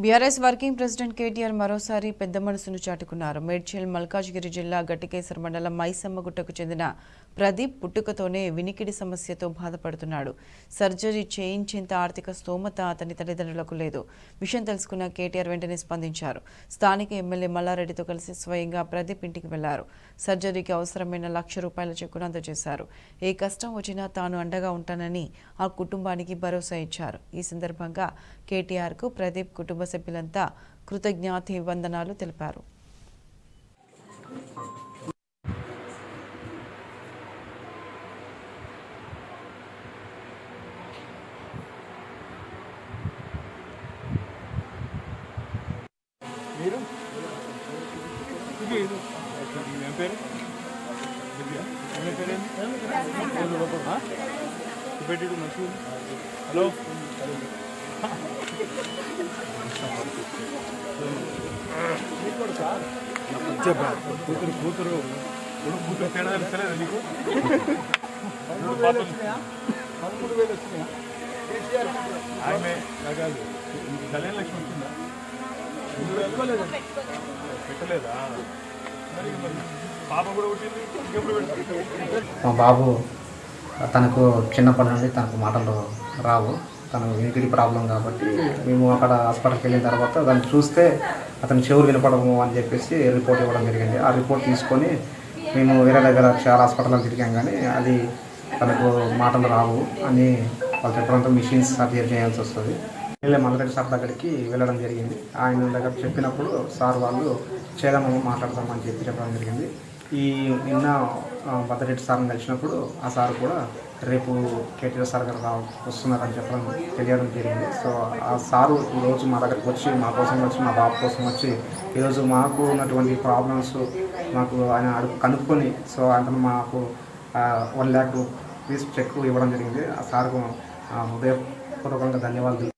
BRS working president KTR మరోసారి పెద్ద మనసును చాటుకున్నారు. మేడ్చల్ మల్కాజ్గిరి జిల్లా గట్టికేసర్ మండలం మైసమ్మగుట్టకు చెందిన ప్రదీప్ పుట్టుకతోనే వినికిడి సమస్యతో బాధపడుతున్నాడు. సర్జరీ చేయించేంత ఆర్థిక స్తోమత అతని తల్లిదండ్రులకు లేదు. విషయం తెలుసుకున్న కేటీఆర్ వెంటనే స్పందించారు. స్థానిక ఎమ్మెల్యే మల్లారెడ్డితో కలిసి స్వయంగా ప్రదీప్ ఇంటికి వెళ్లారు. సర్జరీకి అవసరమైన ₹1,00,000 చెక్కును అందజేశారు. ఏ కష్టం వచ్చినా తాను అండగా ఉంటానని ఆ కుటుంబానికి భరోసా ఇచ్చారు. ఈ సందర్భంగా కేటీఆర్కు ప్రదీప్ కుటుంబ సభ్యులంతా కృతజ్ఞతాభివందనాలు తెలిపారు. హలో కూతురు కూతురు కూతురు తేడా తెలుసలేదా నీకు? 13,000 వచ్చినాయా? ఆమె కాదు, కళ్యాణ లక్ష్మి వచ్చిందా? పెట్టలేదా? పాప కూడా పుట్టింది, ఇంకెప్పుడు పెట్టారు? మా బాబు తనకు చిన్నప్పటి నుండి తనకు మాటలు రావు, తను వినికిడి ప్రాబ్లం కాబట్టి మేము అక్కడ హాస్పిటల్కి వెళ్ళిన తర్వాత దాన్ని చూస్తే అతను చెవులు వినపడము అని చెప్పేసి రిపోర్ట్ ఇవ్వడం జరిగింది. ఆ రిపోర్ట్ తీసుకొని మేము వేరే దగ్గర చాలా హాస్పిటల్లో తిరిగాం, కానీ అది తనకు మాటలు రావు అని వాళ్ళు చెప్పడంతో మిషన్స్ సర్జరీ చేయాల్సి వస్తుంది. మల్లారెడ్డి సార్ దగ్గరికి వెళ్ళడం జరిగింది. ఆయన దగ్గర చెప్పినప్పుడు సార్ వాళ్ళు చేద్దామని మాట్లాడదామని చెప్పడం జరిగింది. నిన్న భద్రరెడ్డి సార్ని కలిసినప్పుడు ఆ సార్ కూడా రేపు కేటీఆర్ సార్ గారు వస్తున్నారని చెప్పడం తెలియడం జరిగింది. సో ఆ సారు ఈరోజు మా దగ్గరికి వచ్చి మా కోసం వచ్చి మా బాబు కోసం వచ్చి ఈరోజు మాకు ఉన్నటువంటి ప్రాబ్లమ్స్ మాకు ఆయన కనుక్కొని సో అతను మాకు 1,00,000 చెక్ ఇవ్వడం జరిగింది. ఆ సార్కు హృదయపూర్వకంగా ధన్యవాదాలు.